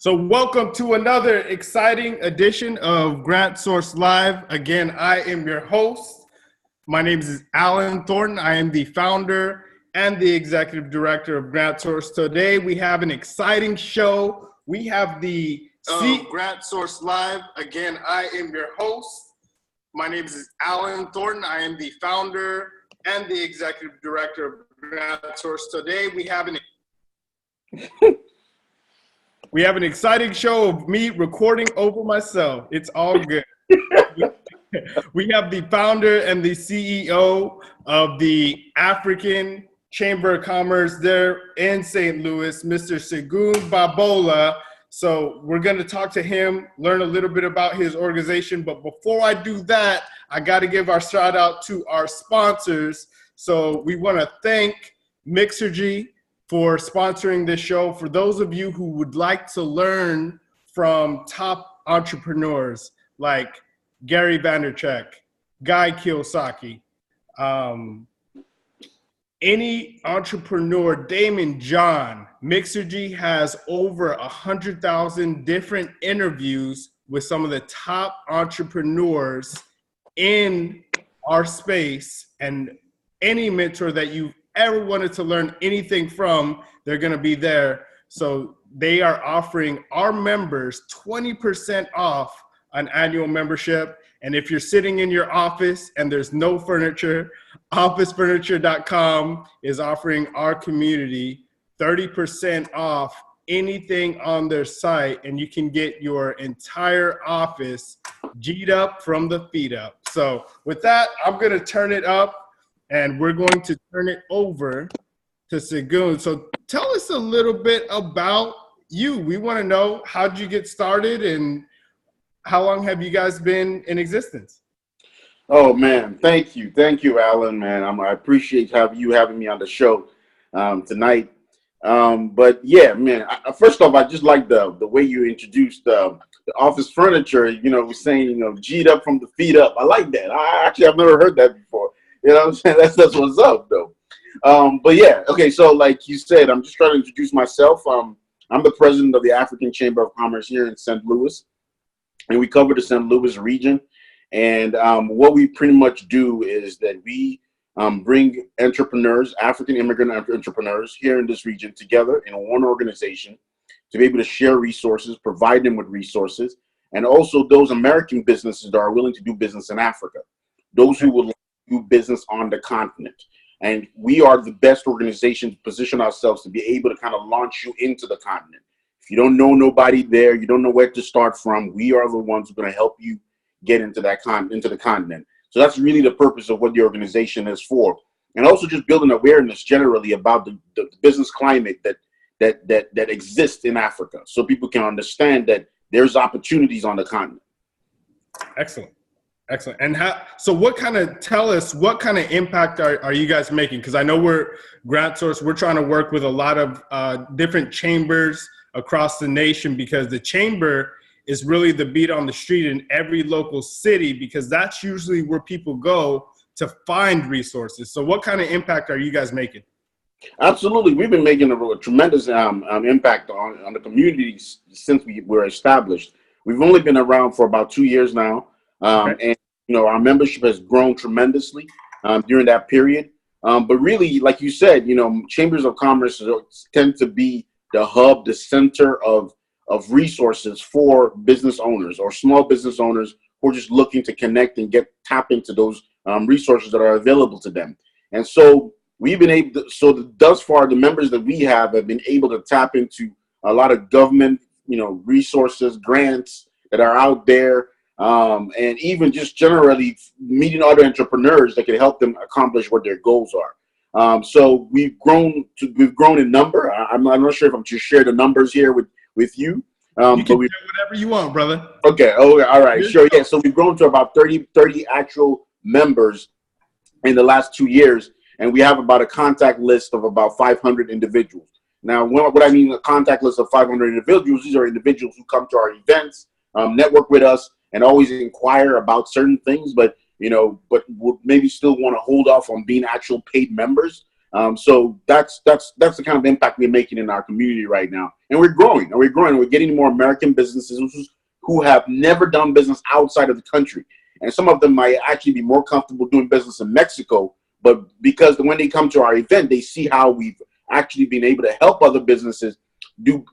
So welcome to another exciting edition of Grant Source Live. Again, I am your host. My name is Alan Thornton. I am the founder and the executive director of Grant Source. Today we have an exciting show. We have the Grant Source Live. Again, I am your host. My name is Alan Thornton. I am the founder and the executive director of Grant Source. Today we have an exciting show of me recording over myself. It's all good. We have the founder and the CEO of the African Chamber of Commerce there in St. Louis, Mr. Segun Babalola. So we're going to talk to him, learn a little bit about his organization. But before I do that, I got to give our shout out to our sponsors. So we want to thank Mixergy for sponsoring this show. For those of you who would like to learn from top entrepreneurs like Gary Vaynerchuk, Guy Kiyosaki, any entrepreneur, Damon John, Mixergy has over 100,000 different interviews with some of the top entrepreneurs in our space, and any mentor that you've ever wanted to learn anything from, they're going to be there. So they are offering our members 20% off an annual membership. And if you're sitting in your office and there's no furniture, officefurniture.com is offering our community 30% off anything on their site, and you can get your entire office G'd up from the feet up. So with that, I'm going to turn it up. And we're going to turn it over to Segun. So tell us a little bit about you. We want to know, how'd you get started and how long have you guys been in existence? Oh, man. Thank you. Thank you, Alan, man. I appreciate you having me on the show tonight. But yeah, man, first off, I just like the way you introduced the office furniture, saying, G'd up from the feet up. I like that. I've never heard that before. You know what I'm saying? That's what's up, though. But yeah, okay, so like you said, I'm just trying to introduce myself. I'm the president of the African Chamber of Commerce here in St. Louis, and we cover the St. Louis region. And what we pretty much do is that we bring entrepreneurs, African immigrant entrepreneurs here in this region together in one organization to be able to share resources, provide them with resources, and also those American businesses that are willing to do business in Africa, those who will do business on the continent. And we are the best organization to position ourselves to be able to kind of launch you into the continent. If you don't know nobody there, you don't know where to start from, we are the ones who are going to help you get into the continent. So that's really the purpose of what the organization is for. And also just building awareness generally about the business climate that exists in Africa, so people can understand that there's opportunities on the continent. Excellent. Excellent. And tell us what kind of impact are you guys making? Because I know we're Grant Source, we're trying to work with a lot of different chambers across the nation, because the chamber is really the beat on the street in every local city, because that's usually where people go to find resources. So what kind of impact are you guys making? Absolutely. We've been making a tremendous impact on the communities since we were established. We've only been around for about 2 years now. And our membership has grown tremendously during that period. But really, like you said, chambers of commerce tend to be the hub, the center of resources for business owners or small business owners who are just looking to connect and tap into those resources that are available to them. And so we've been able to, thus far, the members that we have been able to tap into a lot of government, resources, grants that are out there. And even just generally meeting other entrepreneurs that can help them accomplish what their goals are. So we've grown in number. I'm not sure if I'm to share the numbers here with you. You can share whatever you want, brother. Okay. Oh, all right. Sure. Yeah. So we've grown to about 30 actual members in the last 2 years, and we have about a contact list of about 500 individuals. Now, what I mean, a contact list of 500 individuals, these are individuals who come to our events, network with us, and always inquire about certain things, but would maybe still want to hold off on being actual paid members. So that's the kind of impact we're making in our community right now, and we're growing. We're getting more American businesses who have never done business outside of the country, and some of them might actually be more comfortable doing business in Mexico. But because when they come to our event, they see how we've actually been able to help other businesses do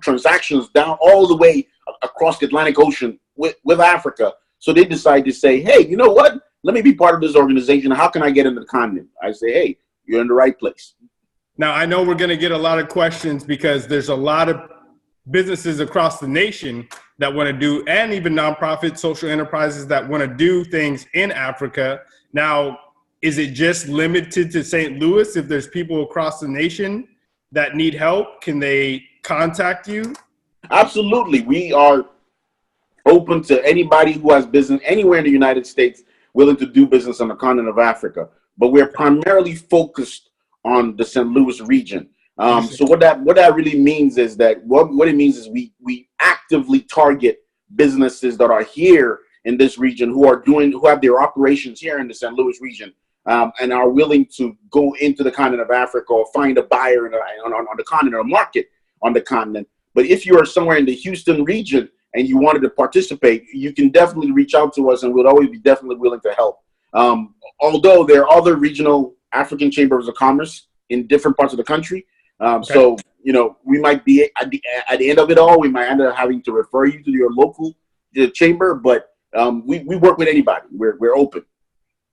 transactions down all the way across the Atlantic Ocean with Africa. So they decide to say, hey, you know what? Let me be part of this organization. How can I get into the continent? I say, hey, you're in the right place. Now, I know we're going to get a lot of questions because there's a lot of businesses across the nation that want to do, and even nonprofit social enterprises that want to do things in Africa. Now, is it just limited to St. Louis? If there's people across the nation that need help, can they contact you? Absolutely. We are open to anybody who has business anywhere in the United States willing to do business on the continent of Africa. But we're primarily focused on the St. Louis region. So what that really means is that what it means is we actively target businesses that are here in this region who have their operations here in the St. Louis region, and are willing to go into the continent of Africa or find a buyer on the continent or market on the continent. But if you are somewhere in the Houston region and you wanted to participate, you can definitely reach out to us, and we'll always be definitely willing to help. Although there are other regional African chambers of commerce in different parts of the country. So, we might be at the end of it all, we might end up having to refer you to your local chamber, but we work with anybody. We're open.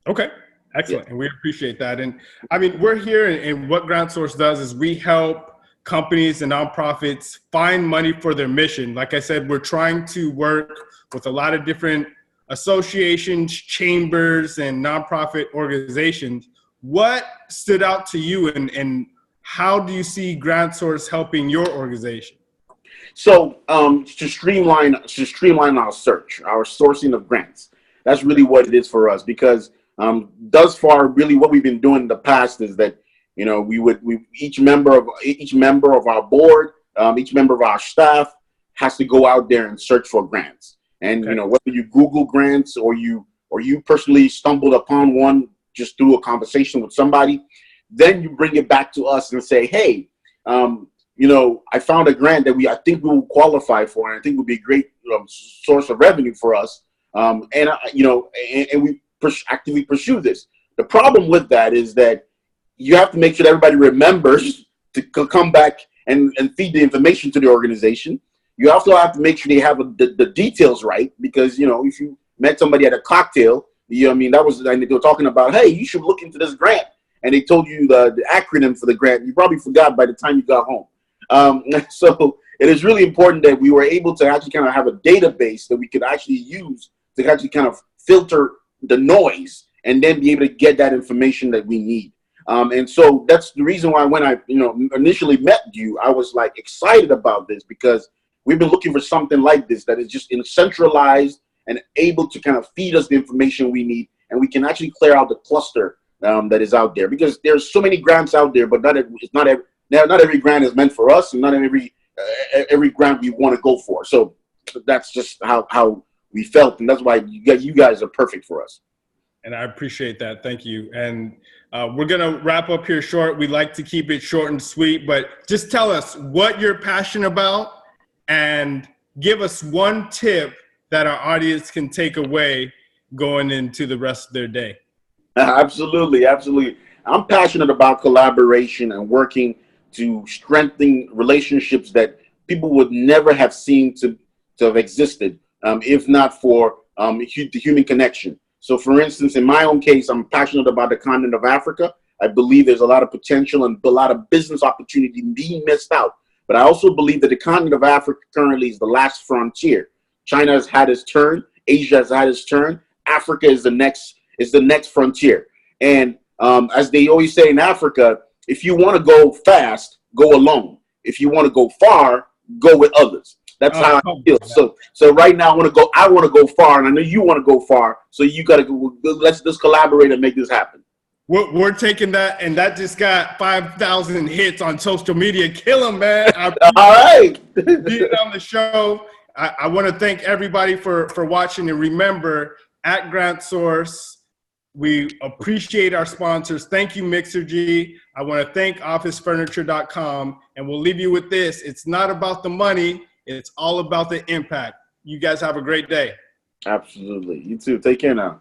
Okay. Excellent. Yeah. And we appreciate that. And I mean, we're here, and what GrantSource does is we help companies and nonprofits find money for their mission. Like I said, we're trying to work with a lot of different associations, chambers, and nonprofit organizations. What stood out to you, and how do you see GrantSource helping your organization? So to streamline our sourcing of grants. That's really what it is for us, because thus far, really what we've been doing in the past is that, each member of our board, each member of our staff has to go out there and search for grants. And, whether you Google grants or you personally stumbled upon one just through a conversation with somebody, then you bring it back to us and say, hey, I found a grant that I think we will qualify for, and I think would be a great source of revenue for us. And we actively pursue this. The problem with that is that you have to make sure that everybody remembers to come back and feed the information to the organization. You also have to make sure they have the details right, because, if you met somebody at a cocktail, and they were talking about, hey, you should look into this grant, and they told you the acronym for the grant, you probably forgot by the time you got home. So it is really important that we were able to actually kind of have a database that we could actually use to actually kind of filter the noise and then be able to get that information that we need. And so that's the reason why when I initially met you, I was like excited about this, because we've been looking for something like this that is just centralized and able to kind of feed us the information we need, and we can actually clear out the cluster that is out there, because there's so many grants out there, but not every grant is meant for us, and not every grant we want to go for. So that's just how we felt, and that's why you guys are perfect for us. And I appreciate that. Thank you. And we're going to wrap up here short. We like to keep it short and sweet, but just tell us what you're passionate about and give us one tip that our audience can take away going into the rest of their day. Absolutely. I'm passionate about collaboration and working to strengthen relationships that people would never have seen to have existed, if not for the human connection. So, for instance, in my own case, I'm passionate about the continent of Africa. I believe there's a lot of potential and a lot of business opportunity being missed out. But I also believe that the continent of Africa currently is the last frontier. China has had its turn. Asia has had its turn. Africa is the next frontier. And as they always say in Africa, if you want to go fast, go alone. If you want to go far, go with others. That's how I feel. So right now I want to go far, and I know you want to go far. So you got to go. Let's just collaborate and make this happen. We're taking that, and that just got 5,000 hits on social media. Kill him, man! All right. Being on the show, I want to thank everybody for watching, and remember, at GrantSource, We appreciate our sponsors. Thank you, Mixergy. I want to thank OfficeFurniture.com, and we'll leave you with this. It's not about the money. It's all about the impact. You guys have a great day. Absolutely. You too. Take care now.